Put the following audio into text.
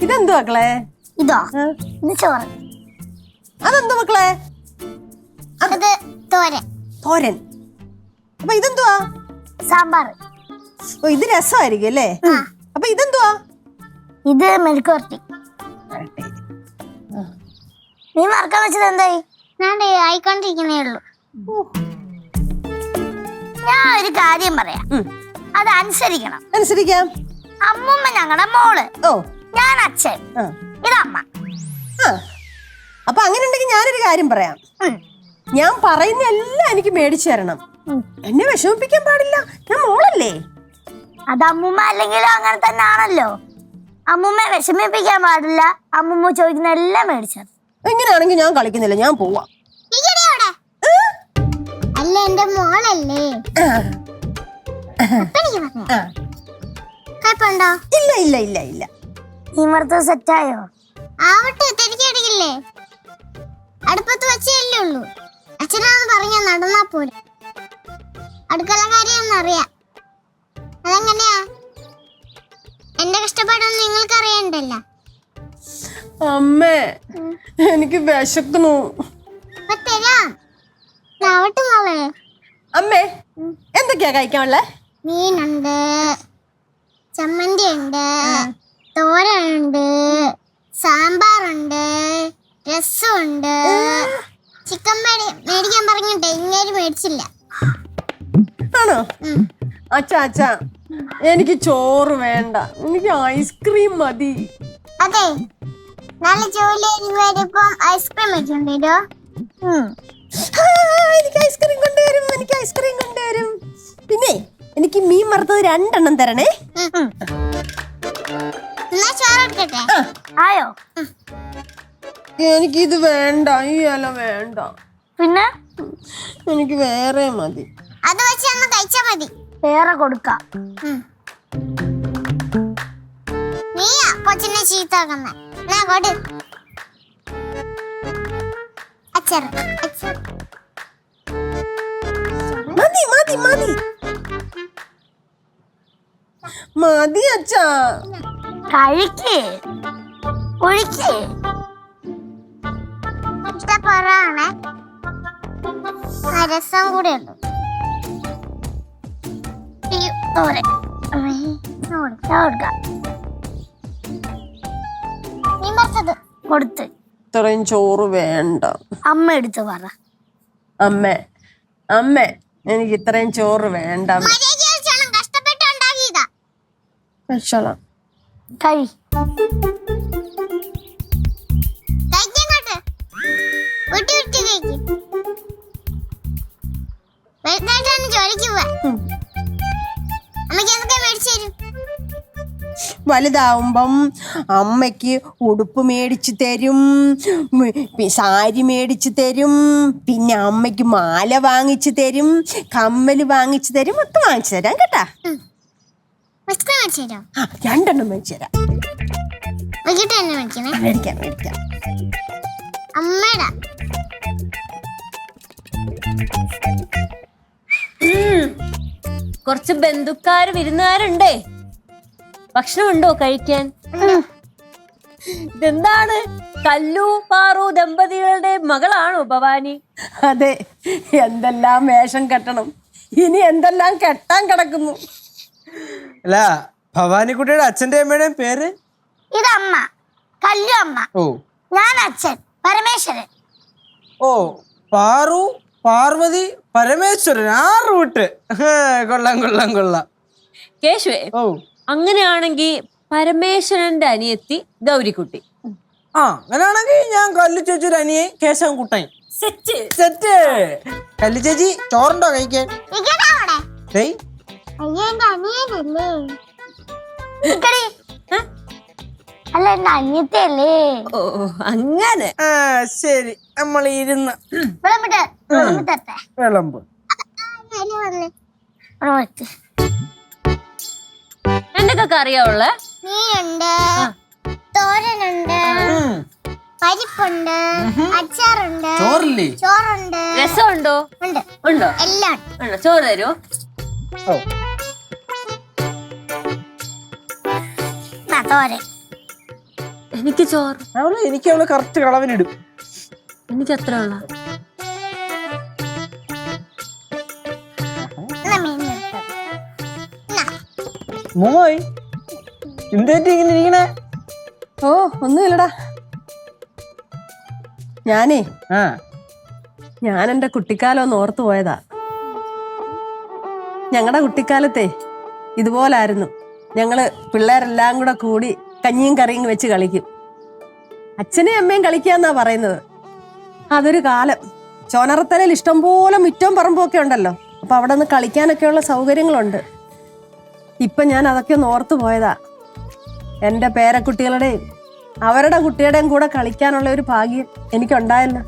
ഇതെന്തു മക്കളെ? ഇതോ? ഇത് ചോറ്. അതെന്തു മക്കളെ? അത് തോരൻ. തോരൻ. അപ്പൊ ഇതെന്തുവാ? സാമ്പാർ. ഓ, ഇത് രസമായിരിക്കും അല്ലേ? അപ്പൊ ഇതെന്തുവാ? ഇത് മെഴുക്കുവരട്ടി. നീ മറക്കാൻ വെച്ചത് എന്തായി? ഞാൻ ആയിക്കൊണ്ടിരിക്കുന്നേ ഉള്ളൂ. ഞാൻ ഒരു കാര്യം പറയാം, അത് അനുസരിക്കണം. അനുസരിക്കാം. അമ്മൂമ്മ ഞങ്ങളുടെ മോള്, ഞാൻ അച്ഛൻ, ഇതമ്മ. അപ്പൊ അങ്ങനെ ഉണ്ടെങ്കിൽ ഞാനൊരു കാര്യം പറയാം. ഞാൻ പറയുന്ന എല്ലാം എനിക്ക് മേടിച്ചു തരണം. എന്നെ വിഷമിപ്പിക്കാൻ പാടില്ല, ഞാൻ മോളല്ലേ. അത് അമ്മൂമ്മ അല്ലെങ്കിലും അങ്ങനെ തന്നെ ആണല്ലോ. അമ്മൂമ്മ വിഷമിപ്പിക്കാൻ പാടില്ല. അമ്മൂമ്മ ചോദിക്കുന്ന എല്ലാം മേടിച്ചു. എങ്ങനെയാണെങ്കിൽ ഞാൻ കളിക്കുന്നില്ല, ഞാൻ പോവാ. അല്ല, എന്റെ മോളല്ലേ. ഇല്ല ഇല്ല ഇല്ല ഇല്ല. ഈ മർദ്ദം സെറ്റായോ? ആവട്ടെ, തിരിക്കടിക്കില്ലേ. അടുപ്പത്ത് വെച്ചല്ലേ ഉള്ളൂ. അച്ഛനാന്ന് പറഞ്ഞ നടന്നാ പോലെ. അടുക്കള കാര്യമെന്നറിയാം. അതെങ്ങനെയാ? എന്റെ കഷ്ടപ്പാടൊന്നും നിങ്ങൾക്ക് അറിയണ്ടല്ല. അമ്മേ, എനിക്ക് വിശക്കുന്നു. അമ്മേ, എന്തൊക്കെയാ കഴിക്കാനുള്ളേ? മീനുണ്ട്, ചമ്മന്തി ഉണ്ട്, തോരനുണ്ട്, സാമ്പാറുണ്ട്, രസമുണ്ട്. ചിക്കൻ മേടിക്കാൻ പറഞ്ഞിട്ടേ ഇങ്ങനെ മേടിച്ചില്ല. ആണോ? അച്ഛാ അച്ഛാ, എനിക്ക് ചോറ് വേണ്ട, എനിക്ക് ഐസ്ക്രീം മതി. അതെ, നല്ല ജോലി വരുമ്പോ ഐസ്ക്രീം വെച്ചോണ്ടോ. എനിക്ക് ഐസ്ക്രീം കൊണ്ടുവരും, എനിക്ക് ഐസ്ക്രീം കൊണ്ടുവരും. പിന്നെ എനിക്ക് മീൻ വറുത്തത് 2 എണ്ണം തരണേ. ആയോ? എനിക്കിത് വേണ്ട, ഈ ഇല വേണ്ട. പിന്നെ എനിക്ക് വേറെ മതി. അത് വെച്ച് കഴിച്ചാ മതി, വേറെ കൊടുക്കാം. നീയാ കൊച്ചിനെ ചീത്താക്കുന്ന. മതി മതി മതി മതി അച്ഛാ. കഴിക്ക്, ഒഴിക്ക്. ഇഷ്ടപ്പെടാണ്. രസം കൂടെ ഉണ്ട്. കൊടുത്ത് ഇത്രയും ചോറ് വേണ്ട. അമ്മ എടുത്ത് പറ. അമ്മേ അമ്മേ, എനിക്ക് ഇത്രയും ചോറ് വേണ്ട. വലുതാവുമ്പം അമ്മയ്ക്ക് ഉടുപ്പ് മേടിച്ചു തരും, സാരി മേടിച്ചു തരും, പിന്നെ അമ്മയ്ക്ക് മാല വാങ്ങിച്ചു തരും, കമ്മല് വാങ്ങിച്ചു തരും, മൊത്തം വാങ്ങിച്ചു തരാം കേട്ടാ. 2 എണ്ണം മേടിച്ചു തരാം. മേടിക്കാം മേടിക്കാം. കുറച്ച് ബന്ധുക്കാര് വിരുന്നുകാരുണ്ടേ. ഭക്ഷണമുണ്ടോ കഴിക്കാൻ? ഇതെന്താണ്, കല്ലു പാറു ദമ്പതികളുടെ മകളാണോ ഭവാനി? അതെ, എന്തെല്ലാം വേഷം കെട്ടണം, ഇനി എന്തെല്ലാം കെട്ടാൻ കിടക്കുന്നു. അല്ല, ഭവാനിക്കുട്ടിയുടെ അച്ഛന്റെ അമ്മയുടെയും പേര്? ഇതമ്മ, കല്ലു അമ്മ. ഓ, ഞാൻ അച്ഛൻ പരമേശ്വരൻ. ഓ, പാറു പാർവതി പരമേശ്വരൻ, ആ റൂട്ട്. കൊള്ളാം കൊള്ളാം കൊള്ളാം. കേശുവേ, ഓ, അങ്ങനെയാണെങ്കിൽ പരമേശ്വരന്റെ അനിയത്തി ഗൗരിക്കുട്ടി. അങ്ങനെയാണെങ്കിൽ ഞാൻ കല്ലു ചേച്ചിയുടെ അനിയെ കേശവൻകുട്ടൻ. സെറ്റ്. കല്ലു ചേച്ചി ചോറുണ്ടോ കഴിക്കാൻ? അല്ല, എന്റെ അനിയത്തിയല്ലേ. ഓ, അങ്ങനെ. ശരി, നമ്മൾ ഇരുന്ന് വിളമ്പ്. എന്തൊക്കെ അറിയാവുള്ള? മീനുണ്ട്, തോരനുണ്ട്, പരിപ്പുണ്ട്, അച്ചാറുണ്ട്, ചോറില്ലേ? ചോറുണ്ട്, രസമുണ്ടോ? ഉണ്ട്. ഉണ്ടോ? എല്ലാം ഉണ്ടോ? ചോറ് തരുമോ? ഓ തോരൻ. എനിക്ക് ചോറ്. എനിക്ക് അവള് കറക്റ്റ് കളവിനിടും. എനിക്ക് അത്ര ഉള്ള. മോയ് എന്തേറ്റി ഇങ്ങനെ ഇരിക്കണേ? ഓ ഒന്നുമില്ലടാ, ഞാനേ ആ ഞാൻ എൻ്റെ കുട്ടിക്കാലം ഒന്ന് ഓർത്തു പോയതാ. ഞങ്ങളുടെ കുട്ടിക്കാലത്തെ ഇതുപോലായിരുന്നു. ഞങ്ങള് പിള്ളേരെല്ലാം കൂടെ കൂടി കഞ്ഞിയും കറിയും വെച്ച് കളിക്കും. അച്ഛനെയും അമ്മയും കളിക്കാന്നാ പറയുന്നത്. അതൊരു കാലം. ചോനറത്തലയിൽ ഇഷ്ടംപോലെ മുറ്റവും പറമ്പും ഒക്കെ ഉണ്ടല്ലോ. അപ്പൊ അവിടെ നിന്ന് കളിക്കാനൊക്കെയുള്ള സൗകര്യങ്ങളുണ്ട്. ഇപ്പൊ ഞാൻ അതൊക്കെ ഒന്ന് ഓർത്തു പോയതാ. എൻ്റെ പേരക്കുട്ടികളുടെയും അവരുടെ കുട്ടിയുടെയും കൂടെ കളിക്കാനുള്ള ഒരു ഭാഗ്യം എനിക്കുണ്ടായല്ലോ.